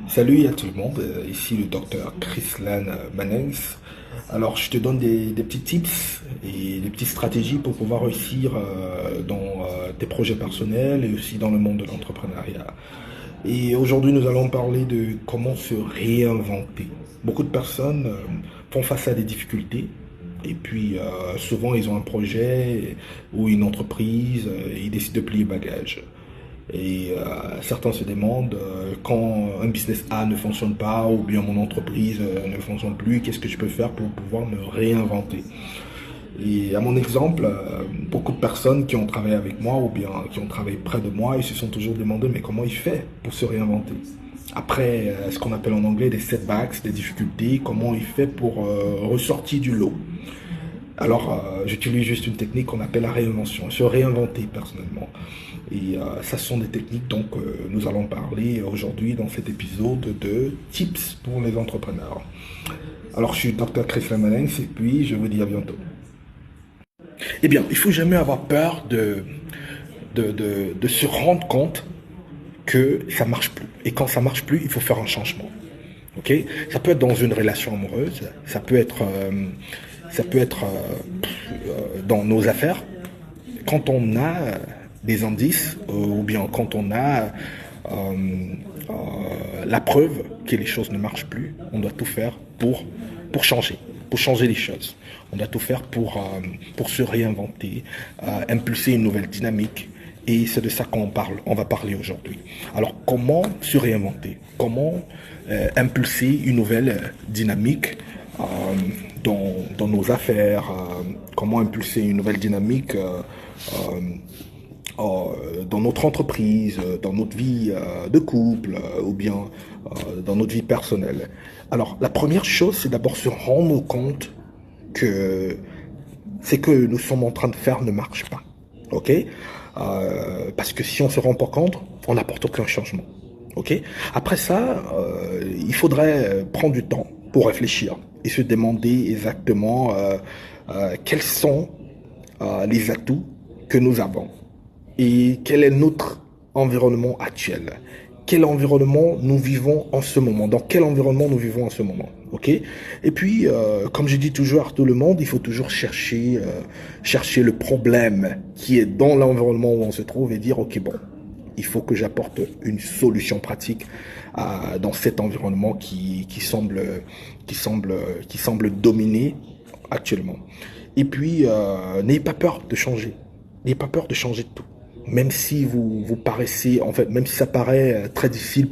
Salut à tout le monde, ici le docteur Chrislan Manens. Alors je te donne des petits tips et des petites stratégies pour pouvoir réussir dans tes projets personnels et aussi dans le monde de l'entrepreneuriat. Et aujourd'hui nous allons parler de comment se réinventer. Beaucoup de personnes font face à des difficultés et puis souvent ils ont un projet ou une entreprise et ils décident de plier bagage. Et certains se demandent quand un business A ne fonctionne pas ou bien mon entreprise ne fonctionne plus, qu'est-ce que je peux faire pour pouvoir me réinventer? Et à mon exemple, beaucoup de personnes qui ont travaillé avec moi ou bien qui ont travaillé près de moi, ils se sont toujours demandé mais comment il fait pour se réinventer? Après ce qu'on appelle en anglais des setbacks, des difficultés, comment il fait pour ressortir du lot? Alors, j'utilise juste une technique qu'on appelle la réinvention, se réinventer personnellement. Et ça sont des techniques dont nous allons parler aujourd'hui dans cet épisode de tips pour les entrepreneurs. Alors, je suis Dr. Chris Lamanens et puis je vous dis à bientôt. Eh bien, il faut jamais avoir peur de se rendre compte que ça marche plus. Et quand ça marche plus, il faut faire un changement. Ok? Ça peut être dans une relation amoureuse, ça peut être dans nos affaires. Quand on a des indices ou bien quand on a la preuve que les choses ne marchent plus, on doit tout faire pour changer les choses. On doit tout faire pour se réinventer, impulser une nouvelle dynamique. Et c'est de ça on va parler aujourd'hui. Alors, comment se réinventer? Comment impulser une nouvelle dynamique dans nos affaires? Comment impulser une nouvelle dynamique dans notre entreprise, dans notre vie de couple ou bien dans notre vie personnelle? Alors, la première chose, c'est d'abord se rendre compte que ce que nous sommes en train de faire ne marche pas. Ok? Parce que si on se rend pas compte, on n'apporte aucun changement. Ok? Après ça, il faudrait prendre du temps pour réfléchir et se demander exactement quels sont les atouts que nous avons et quel est notre environnement actuel. Quel environnement nous vivons en ce moment? Dans quel environnement nous vivons en ce moment? Ok? Et puis, comme je dis toujours à tout le monde, il faut toujours chercher le problème qui est dans l'environnement où on se trouve et dire, ok, bon, il faut que j'apporte une solution pratique dans cet environnement qui semble dominer actuellement. Et puis, n'ayez pas peur de changer. N'ayez pas peur de changer de tout. Même si vous paraissez, en fait, même si ça paraît très difficile